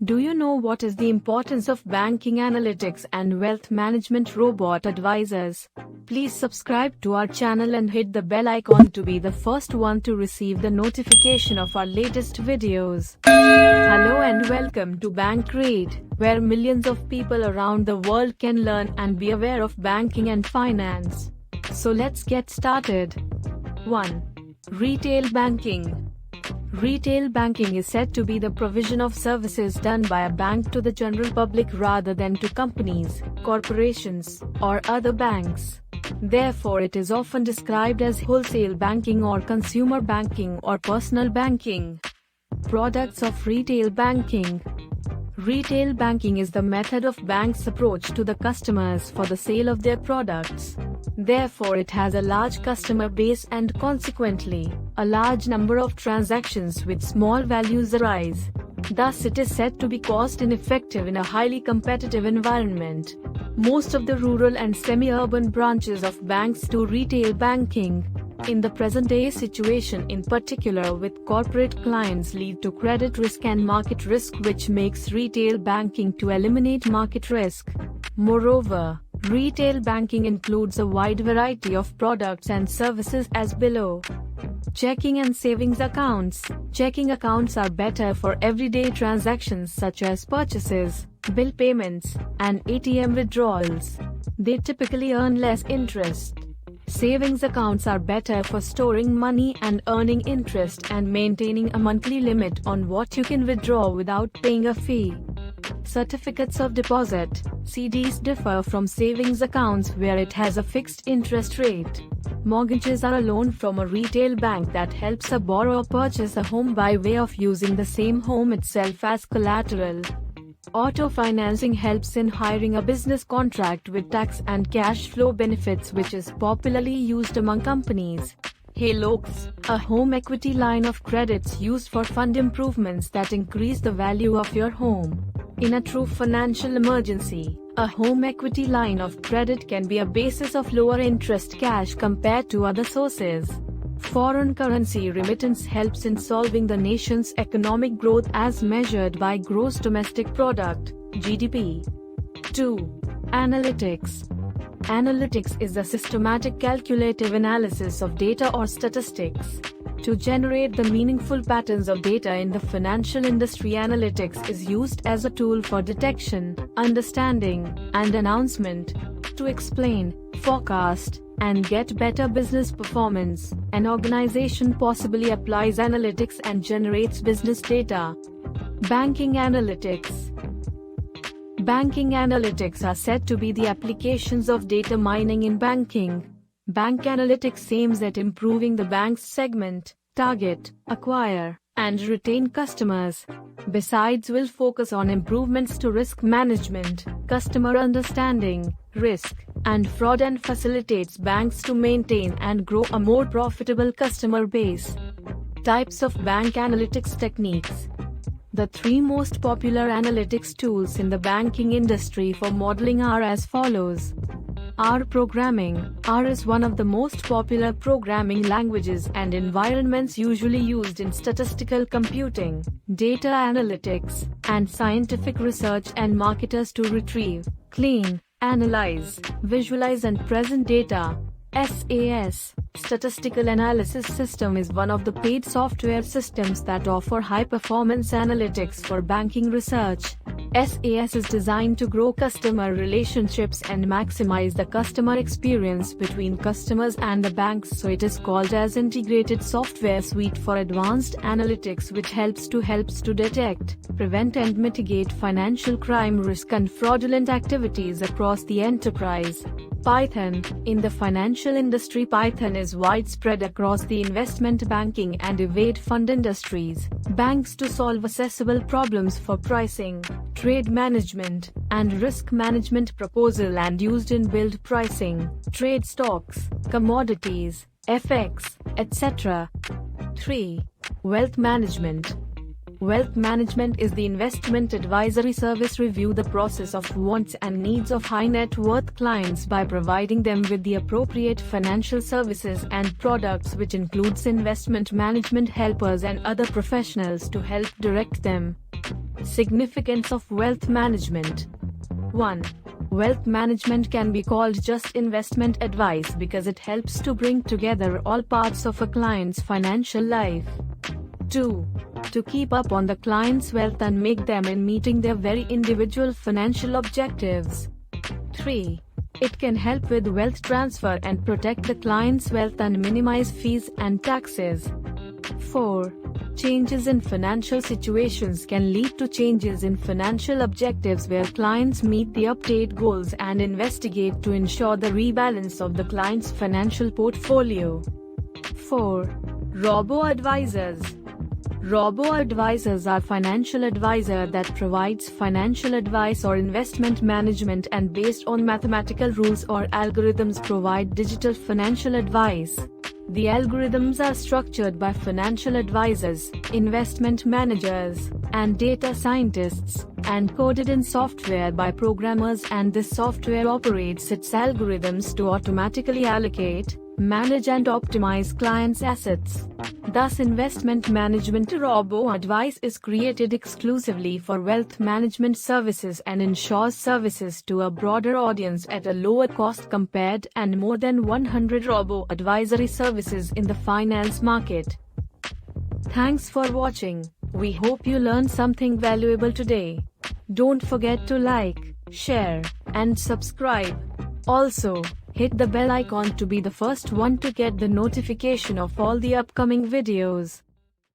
Do you know what is the importance of banking analytics and wealth management robot advisors? Please subscribe to our channel and hit the bell icon to be the first one to receive the notification of our latest videos. Hello and welcome to Bankrate, where millions of people around the world can learn and be aware of banking and finance. So let's get started. 1. Retail banking. Retail banking is said to be the provision of services done by a bank to the general public rather than to companies, corporations, or other banks. Therefore, it is often described as wholesale banking or consumer banking or personal banking. Products of retail banking. Retail banking is the method of banks' approach to the customers for the sale of their products. Therefore, it has a large customer base and consequently, a large number of transactions with small values arise. Thus, it is said to be cost ineffective in a highly competitive environment. Most of the rural and semi-urban branches of banks do retail banking. In the present-day situation, in particular with corporate clients, lead to credit risk and market risk, which makes retail banking to eliminate market risk. Moreover, retail banking includes a wide variety of products and services as below. Checking and savings accounts. Checking accounts are better for everyday transactions such as purchases, bill payments, and ATM withdrawals. They typically earn less interest. Savings accounts are better for storing money and earning interest and maintaining a monthly limit on what you can withdraw without paying a fee. Certificates of deposit, CDs, differ from savings accounts where it has a fixed interest rate. Mortgages are a loan from a retail bank that helps a borrower purchase a home by way of using the same home itself as collateral. Auto financing helps in hiring a business contract with tax and cash flow benefits, which is popularly used among companies. HELOCs, a home equity line of credits used for fund improvements that increase the value of your home. In a true financial emergency, a home equity line of credit can be a basis of lower interest cash compared to other sources. Foreign currency remittance helps in solving the nation's economic growth as measured by gross domestic product, GDP. 2. Analytics. Analytics is the systematic calculative analysis of data or statistics. To generate the meaningful patterns of data in the financial industry, analytics is used as a tool for detection, understanding, and announcement. To explain, forecast, and get better business performance, an organization possibly applies analytics and generates business data. Banking analytics. Banking analytics are said to be the applications of data mining in banking. Bank analytics aims at improving the bank's segment, target, acquire, and retain customers. Besides, will focus on improvements to risk management, customer understanding, risk, and fraud, and facilitates banks to maintain and grow a more profitable customer base. Types of bank analytics techniques. The three most popular analytics tools in the banking industry for modeling are as follows. R programming. R is one of the most popular programming languages and environments usually used in statistical computing, data analytics, and scientific research, and marketers to retrieve, clean, analyze, visualize, and present data. SAS, Statistical Analysis System, is one of the paid software systems that offer high-performance analytics for banking research. SAS is designed to grow customer relationships and maximize the customer experience between customers and the banks, so it is called as Integrated Software Suite for Advanced Analytics, which helps to detect, prevent, and mitigate financial crime, risk, and fraudulent activities across the enterprise. Python. In the financial industry, Python is widespread across the investment banking and evade fund industries. Banks to solve accessible problems for pricing, trade management, and risk management proposal and used in build pricing, trade stocks, commodities, FX, etc. 3. Wealth management. Wealth management is the investment advisory service review the process of wants and needs of high net worth clients by providing them with the appropriate financial services and products, which includes investment management helpers and other professionals to help direct them. Significance of wealth management. 1. Wealth management can be called just investment advice because it helps to bring together all parts of a client's financial life. 2. To keep up on the client's wealth and make them in meeting their very individual financial objectives. 3. It can help with wealth transfer and protect the client's wealth and minimize fees and taxes. 4. Changes in financial situations can lead to changes in financial objectives where clients meet the update goals and investigate to ensure the rebalance of the client's financial portfolio. 4. Robo-advisors. Robo-advisors are financial advisor that provides financial advice or investment management and based on mathematical rules or algorithms provide digital financial advice. The algorithms are structured by financial advisors, investment managers, and data scientists, and coded in software by programmers, and this software operates its algorithms to automatically allocate, manage and optimize clients' assets. Thus, investment management robo-advice is created exclusively for wealth management services and ensures services to a broader audience at a lower cost compared and more than 100 robo-advisory services in the finance market. Thanks for watching. We hope you learned something valuable today. Don't forget to like, share, and subscribe. Also, hit the bell icon to be the first one to get the notification of all the upcoming videos.